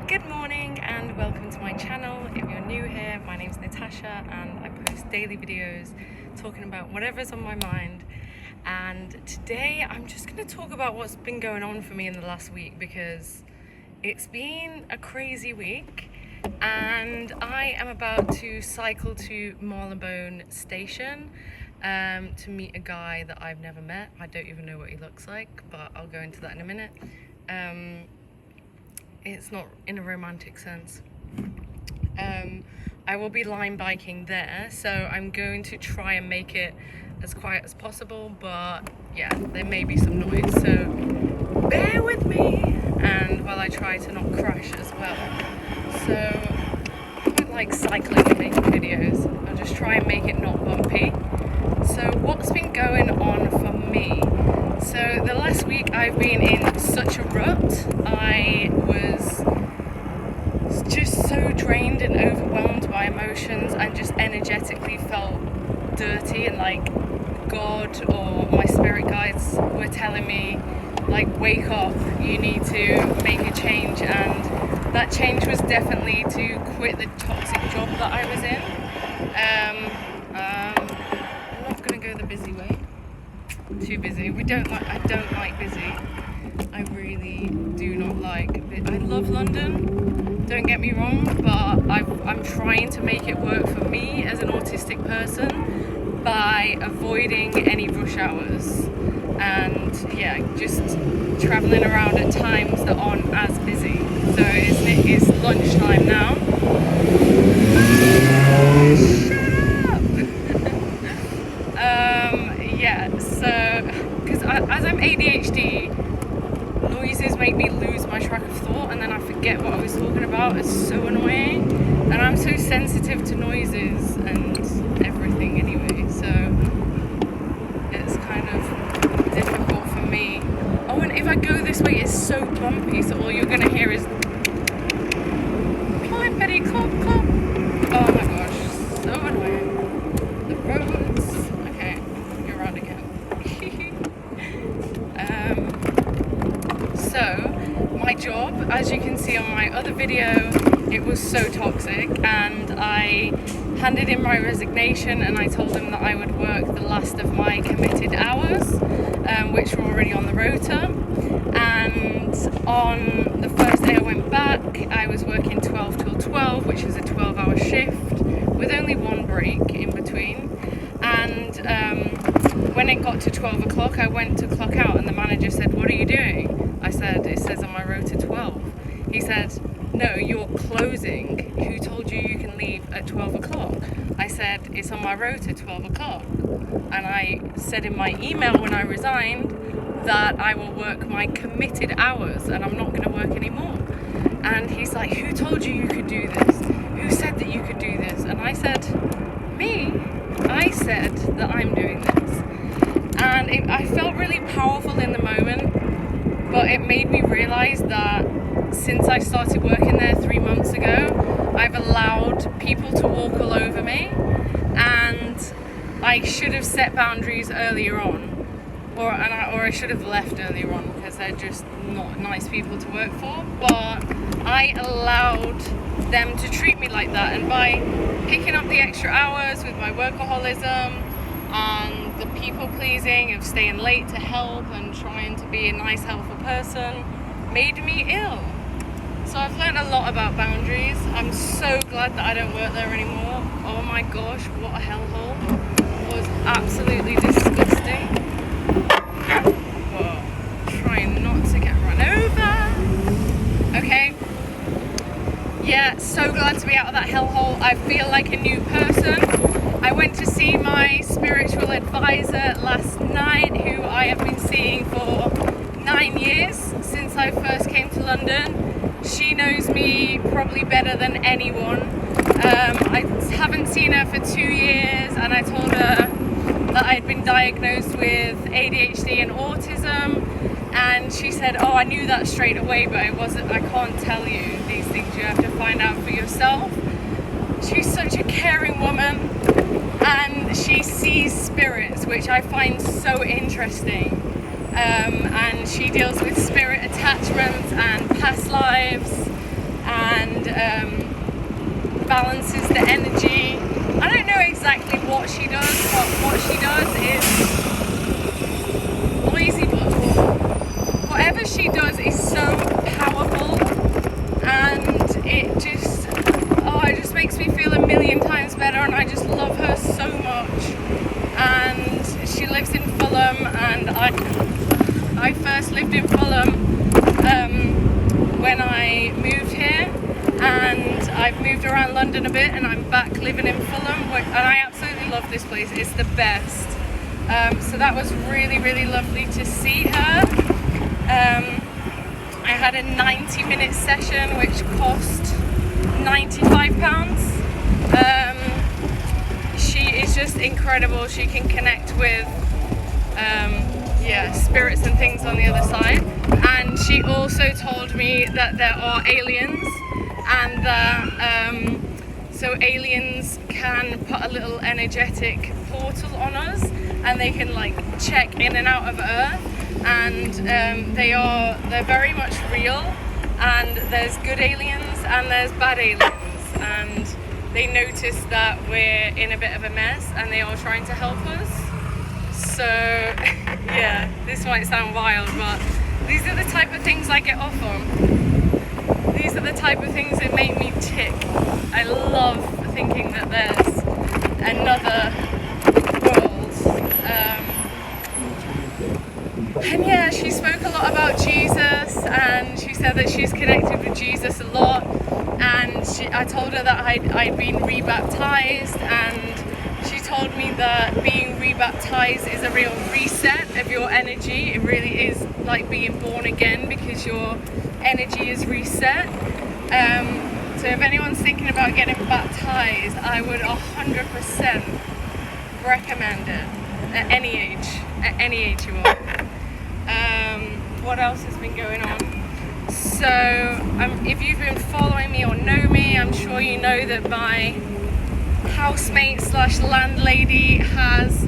Good morning and welcome to my channel. If you're new here, my name's Natasha and I post daily videos talking about whatever's on my mind. And today I'm just going to talk about what's been going on for me in the last week, because it's been a crazy week and I am about to cycle to Marylebone Station to meet a guy that I've never met. I don't even know what he looks like, but I'll go into that in a minute. It's not in a romantic sense. I will be line biking there, so I'm going to try and make it as quiet as possible, but yeah, there may be some noise, so bear with me, and while I try to not crash as well. So I don't like cycling and making videos, I'll just try and make it not bumpy. So what's been going on for me? So the last week I've been in such a rut. I was just so drained and overwhelmed by emotions and just energetically felt dirty, and like God or my spirit guides were telling me, like, wake up, you need to make a change. And that change was definitely to quit the toxic job that I was in. I'm not going to go the busy way. Too busy. I don't like busy. I really do not like. I love London, don't get me wrong, but I'm trying to make it work for me as an autistic person by avoiding any rush hours and just travelling around at times that aren't as busy. So it's lunchtime now. So because as I'm ADHD, noises make me lose my track of thought and then I forget what I was talking about. It's so annoying, and I'm so sensitive to noises and everything anyway, so it's kind of difficult for me. Oh, and if I go this way, it's so bumpy, so all you're gonna hear is climb, Betty, clop, clop. Oh my gosh, so annoying. The roads. Okay, go around again. So my job, as you can see on my other video, it was so toxic, and I handed in my resignation and I told them that I would work the last of my committed hours, which were already on the rota. And on the first day I went back, I was working 12 till 12, which is a 12-hour shift with only one break in between. And when it got to 12 o'clock, I went to clock out and the manager said, "What are you doing?" I said, "It says on my rota 12. He said, "No, you're closing. Who told you you can leave at 12 o'clock? I said, "It's on my rota 12 o'clock. And I said in my email when I resigned that I will work my committed hours and I'm not going to work anymore." And he's like, "Who told you you could do this? Who said that you could do this?" And I said, "Me. I said that I'm doing this." And I felt really powerful in the moment, but it made me realize that since I started working there 3 months ago, I've allowed people to walk all over me, and I should have set boundaries earlier on, or I should have left earlier on, because they're just not nice people to work for. But I allowed them to treat me like that, and by picking up the extra hours with my workaholism and the people pleasing of staying late to help and trying to be a nice, helpful person, made me ill. So I've learned a lot about boundaries. I'm so glad that I don't work there anymore. Oh my gosh, what a hellhole. It was absolutely disgusting. Whoa, trying not to get run over. Okay. Yeah, so glad to be out of that hellhole. I feel like a new person. I went to see my spiritual advisor last night, who I have been seeing for 9 years, since I first came to London. She knows me probably better than anyone. I haven't seen her for 2 years, and I told her that I'd been diagnosed with ADHD and autism, and she said, "Oh, I knew that straight away, but I can't tell you these things, you have to find out for yourself." She's such a caring woman, and she sees spirits, which I find so interesting. And she deals with spirit attachments and past lives, and balances the energy. I don't know exactly what she does, but what she does is noisy, but whatever she does is so powerful, and it just makes me feel a million times better, and I just love her so much. And she lives in Fulham, and I first lived in Fulham when I moved here, and I've moved around London a bit, and I'm back living in Fulham, and I absolutely love this place. It's the best. So that was really, really lovely to see her. I had a 90-minute session which cost £95. She is just incredible. She can connect with spirits and things on the other side. And she also told me that there are aliens, and that so aliens can put a little energetic portal on us, and they can like check in and out of Earth, and they're very much real, and there's good aliens and there's bad aliens, and they notice that we're in a bit of a mess and they are trying to help us. So yeah, this might sound wild, but these are the type of things I get off on. These are the type of things that make me tick. I love thinking that there's another world. And yeah, she spoke a lot about Jesus, and she said that she's connected with Jesus a lot. And I told her that I'd been rebaptized, and she told me that being rebaptized is a real reset of your energy. It really is like being born again, because your energy is reset. So if anyone's thinking about getting baptized, I would 100% recommend it at any age you are. What else has been going on? So if you've been following me or know me, I'm sure you know that my housemate / landlady has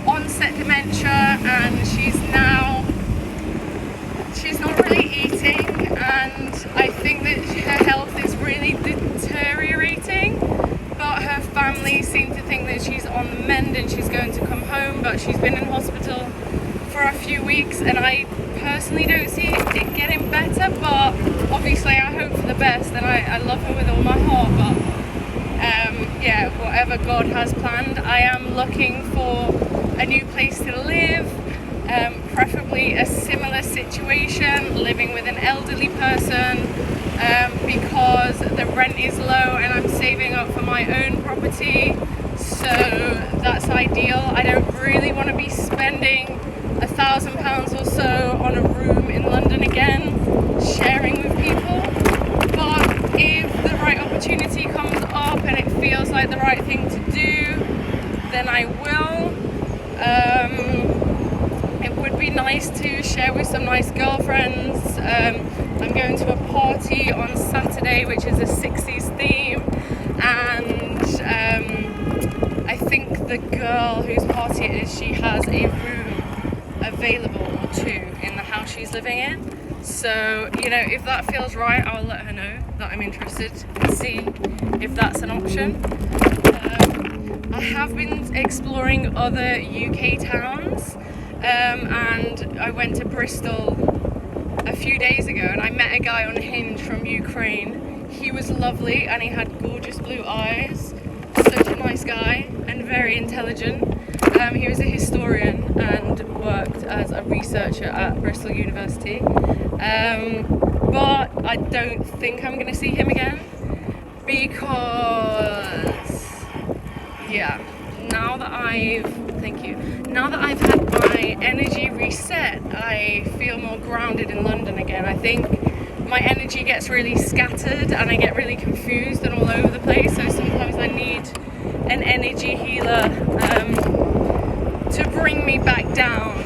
onset dementia, and she's not really eating, and I think that her health is really deteriorating, but her family seem to think that she's on the mend and she's going to come home, but she's been in hospital for a few weeks, and I personally don't see it getting better, but obviously I hope for the best, and I love her with all my heart, but whatever God has planned. I am looking for a new place to live, preferably a similar situation, living with an elderly person, because the rent is low and I'm saving up for my own property, so that's ideal. I don't really want to be spending £1,000 or so on a room in London again, sharing with people, but if the right opportunity comes up and it feels like the right thing to do, then I will. It would be nice to share with some nice girlfriends. I'm going to a party on Saturday which is a 60s theme, and I think the girl whose party it is, she has a room available or two in the house she's living in. So, if that feels right, I'll let her know that I'm interested and see if that's an option. I have been exploring other UK towns, and I went to Bristol a few days ago, and I met a guy on Hinge from Ukraine. He was lovely, and he had gorgeous blue eyes. Such a nice guy and very intelligent. He was a historian and worked as a researcher at Bristol University. But I don't think I'm going to see him again, because now that I've had my energy reset, I feel more grounded in London again. I think my energy gets really scattered and I get really confused and all over the place, so sometimes I need an energy healer to bring me back down,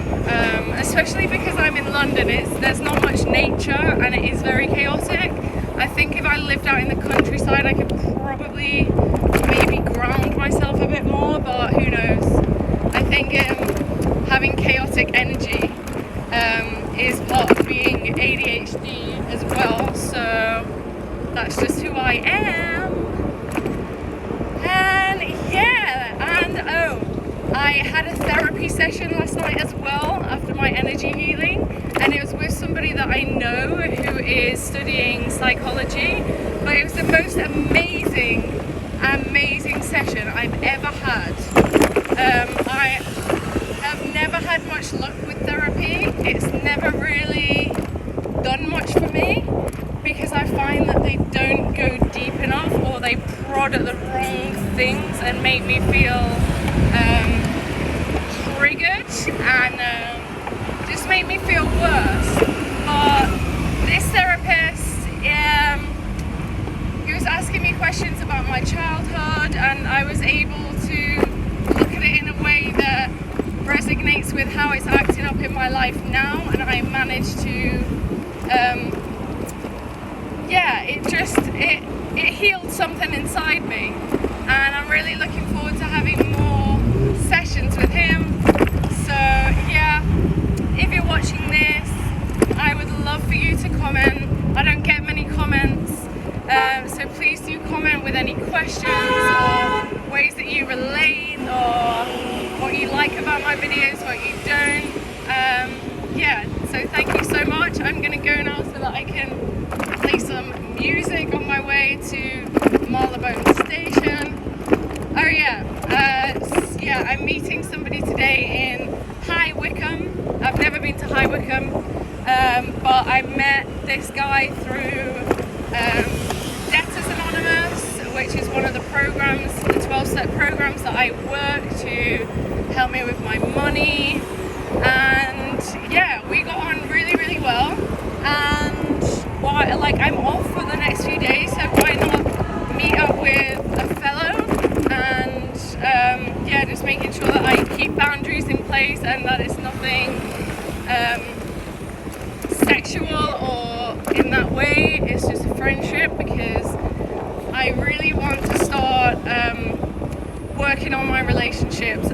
especially because I'm in London. There's not much nature and it is very chaotic. I think if I lived out in the countryside I could probably maybe ground myself a bit more, but who knows. I think having chaotic energy is part of being ADHD as well, so that's just who I am. And yeah, and oh, I had a therapy session last night as well after my energy healing, and it was with somebody that I know who is studying psychology, but it was the most amazing session I've ever had. I have never had much luck with therapy. It's never really done much for me because I find that they don't go deep enough, or they prod at the wrong things and make me feel triggered and just make me feel worse. But this therapist, he was asking me questions about my childhood, and I was able to look at it in a way that resonates with how it's acting up in my life now, and I managed to it healed something inside me, and I'm really looking forward to having more sessions with him. So yeah, if you're watching this, I would love for you to comment. I don't get many comments, so please do comment with any questions or ways that you relate, or what you like about my videos, what you don't. Yeah, so thank you so much. I'm gonna go now so that I can play some music on my way to Marylebone Station. Oh yeah, I'm meeting somebody today in High Wycombe. I've never been to High Wycombe, but I met this guy through Debtors Anonymous, which is one of the programs, the 12-step programs that I work to help me with my money. And yeah, we got on really, really well. And I'm off for the next few days, so why not meet up with a fellow and just making sure that I keep boundaries in place and that it's nothing sexual or in that way. It's just a friendship, because I really want to start working on my relationships,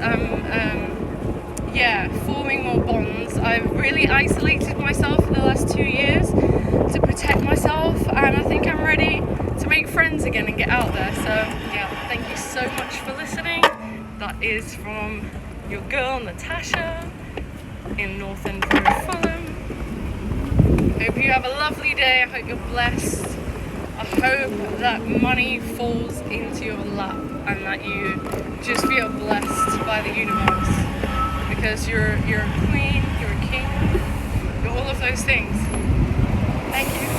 forming more bonds. I've really isolated myself for the last 2 years to protect myself, and I think I'm ready to make friends again and get out there. So yeah, thank you so much for listening. That is from your girl Natasha in North End Road, Fulham. Hope you have a lovely day. I hope you're blessed. I hope that money falls into your lap and that you just feel blessed by the universe, because you're a queen, you're a king, you're all of those things. Thank you.